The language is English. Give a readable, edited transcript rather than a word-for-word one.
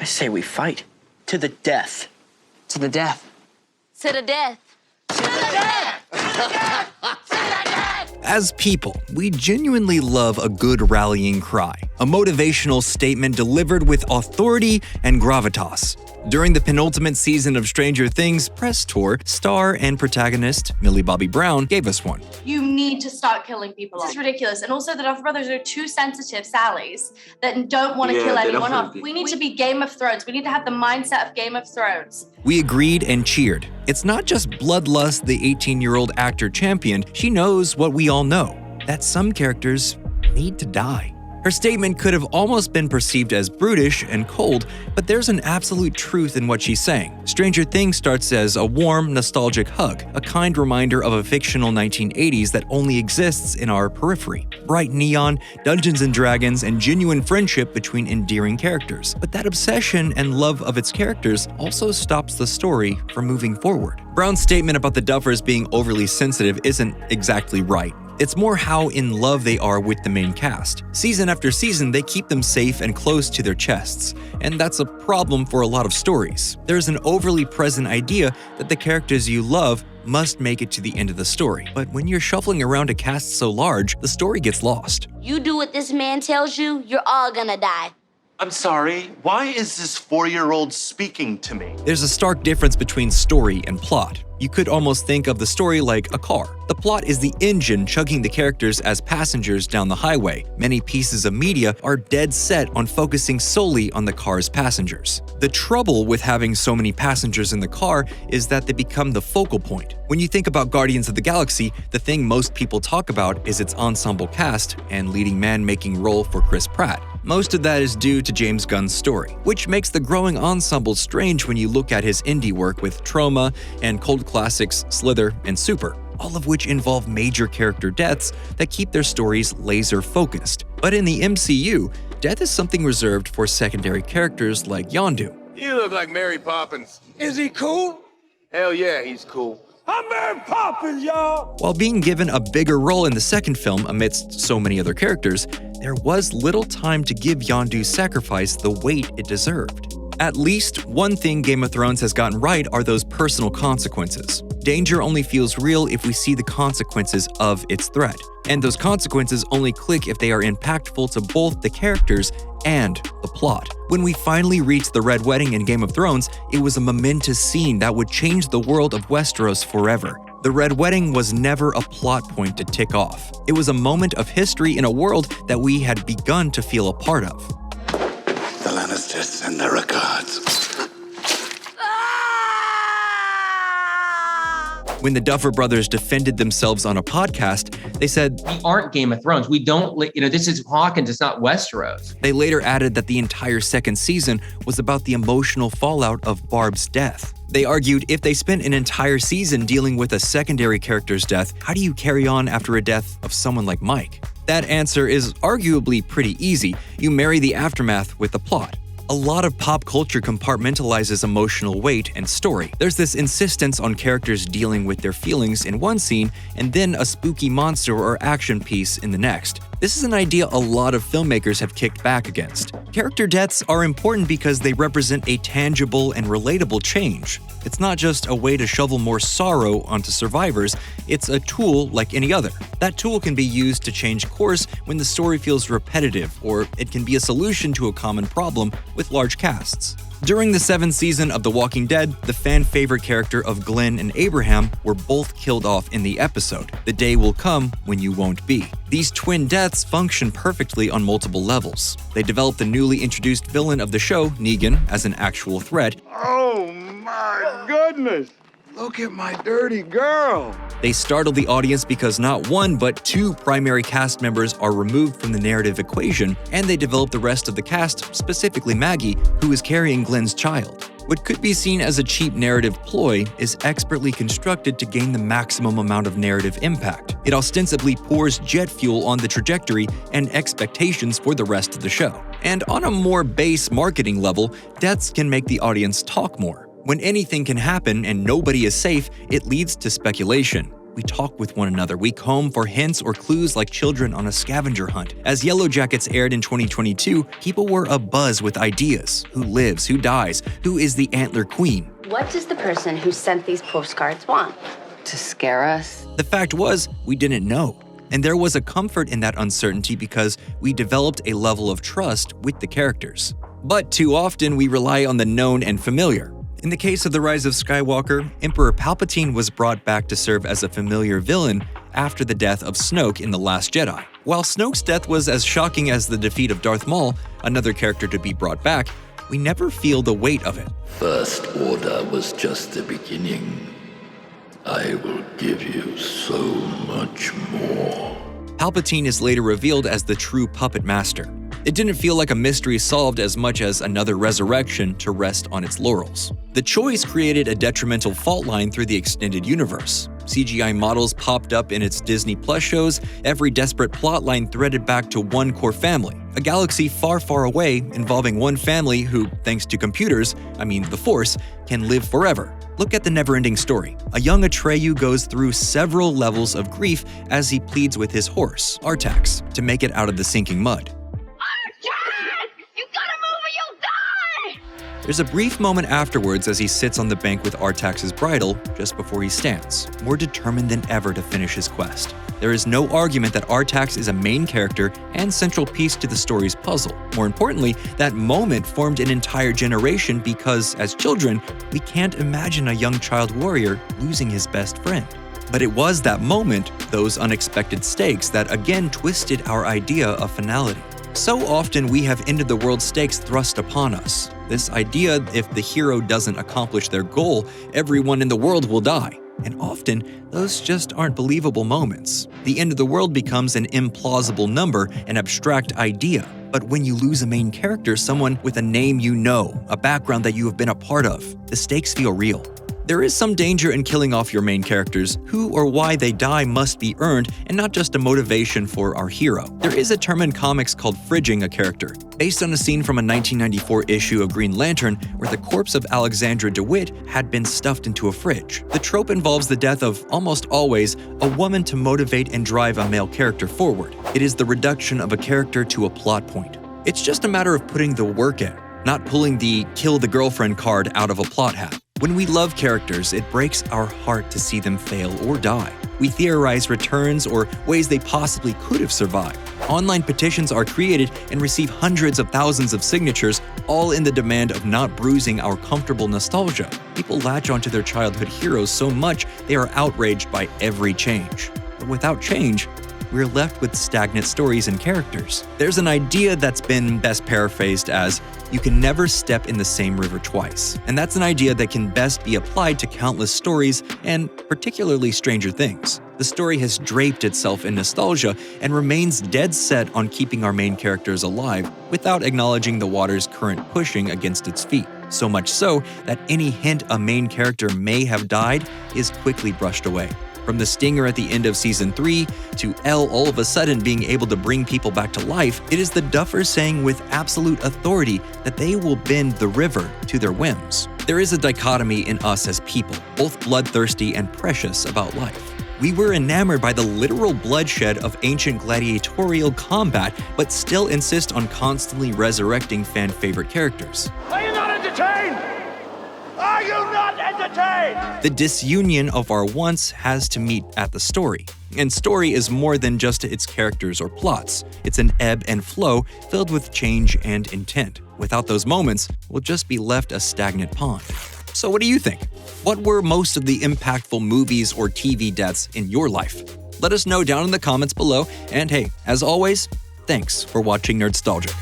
I say we fight. To the death. To the death. To the death. To the death! To the death! To the death! As people, we genuinely love a good rallying cry, a motivational statement delivered with authority and gravitas. During the penultimate season of Stranger Things press tour, star and protagonist Millie Bobby Brown gave us one. You need to start killing people off. This is ridiculous. And also the Duffer Brothers are two sensitive Sallys that don't want to kill anyone off. We need to be Game of Thrones. We need to have the mindset of Game of Thrones. We agreed and cheered. It's not just Bloodlust the 18-year-old actor championed, she knows what we all know, that some characters need to die. Her statement could have almost been perceived as brutish and cold, but there's an absolute truth in what she's saying. Stranger Things starts as a warm, nostalgic hug, a kind reminder of a fictional 1980s that only exists in our periphery. Bright neon, Dungeons & Dragons, and genuine friendship between endearing characters. But that obsession and love of its characters also stops the story from moving forward. Brown's statement about the Duffers being overly sensitive isn't exactly right. It's more how in love they are with the main cast. Season after season, they keep them safe and close to their chests, and that's a problem for a lot of stories. There's an overly present idea that the characters you love must make it to the end of the story. But when you're shuffling around a cast so large, the story gets lost. You do what this man tells you, you're all gonna die. I'm sorry, why is this 4-year-old speaking to me? There's a stark difference between story and plot. You could almost think of the story like a car. The plot is the engine chugging the characters as passengers down the highway. Many pieces of media are dead set on focusing solely on the car's passengers. The trouble with having so many passengers in the car is that they become the focal point. When you think about Guardians of the Galaxy, the thing most people talk about is its ensemble cast and leading man-making role for Chris Pratt. Most of that is due to James Gunn's story, which makes the growing ensemble strange when you look at his indie work with Trauma and cult classics Slither and Super, all of which involve major character deaths that keep their stories laser-focused. But in the MCU, death is something reserved for secondary characters like Yondu. You look like Mary Poppins. Is he cool? Hell yeah, he's cool. I'm Mary Poppins, y'all! While being given a bigger role in the second film amidst so many other characters, there was little time to give Yondu's sacrifice the weight it deserved. At least one thing Game of Thrones has gotten right are those personal consequences. Danger only feels real if we see the consequences of its threat, and those consequences only click if they are impactful to both the characters and the plot. When we finally reached the Red Wedding in Game of Thrones, it was a momentous scene that would change the world of Westeros forever. The Red Wedding was never a plot point to tick off. It was a moment of history in a world that we had begun to feel a part of. The Lannisters send their regards. When the Duffer Brothers defended themselves on a podcast, they said, We aren't Game of Thrones. We don't, this is Hawkins, it's not Westeros. They later added that the entire second season was about the emotional fallout of Barb's death. They argued if they spent an entire season dealing with a secondary character's death, how do you carry on after a death of someone like Mike? That answer is arguably pretty easy. You marry the aftermath with the plot. A lot of pop culture compartmentalizes emotional weight and story. There's this insistence on characters dealing with their feelings in one scene and then a spooky monster or action piece in the next. This is an idea a lot of filmmakers have kicked back against. Character deaths are important because they represent a tangible and relatable change. It's not just a way to shovel more sorrow onto survivors, it's a tool like any other. That tool can be used to change course when the story feels repetitive, or it can be a solution to a common problem with large casts. During the 7th season of The Walking Dead, the fan-favorite character of Glenn and Abraham were both killed off in the episode. The day will come when you won't be. These twin deaths function perfectly on multiple levels. They developed the newly introduced villain of the show, Negan, as an actual threat. Oh my goodness! Look at my dirty girl! They startled the audience because not one, but 2 primary cast members are removed from the narrative equation, and they developed the rest of the cast, specifically Maggie, who is carrying Glenn's child. What could be seen as a cheap narrative ploy is expertly constructed to gain the maximum amount of narrative impact. It ostensibly pours jet fuel on the trajectory and expectations for the rest of the show. And on a more base marketing level, deaths can make the audience talk more. When anything can happen and nobody is safe, it leads to speculation. We talk with one another. We comb for hints or clues like children on a scavenger hunt. As Yellow Jackets aired in 2022, people were abuzz with ideas. Who lives? Who dies? Who is the Antler Queen? What does the person who sent these postcards want? To scare us? The fact was, we didn't know. And there was a comfort in that uncertainty because we developed a level of trust with the characters. But too often, we rely on the known and familiar. In the case of The Rise of Skywalker, Emperor Palpatine was brought back to serve as a familiar villain after the death of Snoke in The Last Jedi. While Snoke's death was as shocking as the defeat of Darth Maul, another character to be brought back, we never feel the weight of it. First Order was just the beginning. I will give you so much more. Palpatine is later revealed as the true puppet master. It didn't feel like a mystery solved as much as another resurrection to rest on its laurels. The choice created a detrimental fault line through the extended universe. CGI models popped up in its Disney Plus shows, every desperate plotline threaded back to one core family, a galaxy far, far away involving one family who, thanks to computers, the Force, can live forever. Look at the never-ending story. A young Atreyu goes through several levels of grief as he pleads with his horse, Artax, to make it out of the sinking mud. There's a brief moment afterwards as he sits on the bank with Artax's bridle just before he stands, more determined than ever to finish his quest. There is no argument that Artax is a main character and central piece to the story's puzzle. More importantly, that moment formed an entire generation because, as children, we can't imagine a young child warrior losing his best friend. But it was that moment, those unexpected stakes, that again twisted our idea of finality. So often we have ended the world stakes thrust upon us. This idea, if the hero doesn't accomplish their goal, everyone in the world will die. And often, those just aren't believable moments. The end of the world becomes an implausible number, an abstract idea. But when you lose a main character, someone with a name you know, a background that you have been a part of, the stakes feel real. There is some danger in killing off your main characters. Who or why they die must be earned and not just a motivation for our hero. There is a term in comics called fridging a character, based on a scene from a 1994 issue of Green Lantern where the corpse of Alexandra DeWitt had been stuffed into a fridge. The trope involves the death of, almost always, a woman to motivate and drive a male character forward. It is the reduction of a character to a plot point. It's just a matter of putting the work in, not pulling the kill the girlfriend card out of a plot hat. When we love characters, it breaks our heart to see them fail or die. We theorize returns or ways they possibly could have survived. Online petitions are created and receive hundreds of thousands of signatures, all in the demand of not bruising our comfortable nostalgia. People latch onto their childhood heroes so much they are outraged by every change. But without change, we're left with stagnant stories and characters. There's an idea that's been best paraphrased as, you can never step in the same river twice. And that's an idea that can best be applied to countless stories, and particularly Stranger Things. The story has draped itself in nostalgia and remains dead set on keeping our main characters alive without acknowledging the water's current pushing against its feet. So much so that any hint a main character may have died is quickly brushed away. From the stinger at the end of Season 3 to Elle all of a sudden being able to bring people back to life, it is the Duffers saying with absolute authority that they will bend the river to their whims. There is a dichotomy in us as people, both bloodthirsty and precious about life. We were enamored by the literal bloodshed of ancient gladiatorial combat, but still insist on constantly resurrecting fan-favorite characters. Are you not entertained? Are you not entertained? The disunion of our wants has to meet at the story. And story is more than just its characters or plots. It's an ebb and flow filled with change and intent. Without those moments, we'll just be left a stagnant pond. So what do you think? What were most of the impactful movies or TV deaths in your life? Let us know down in the comments below. And hey, as always, thanks for watching Nerdstalgic.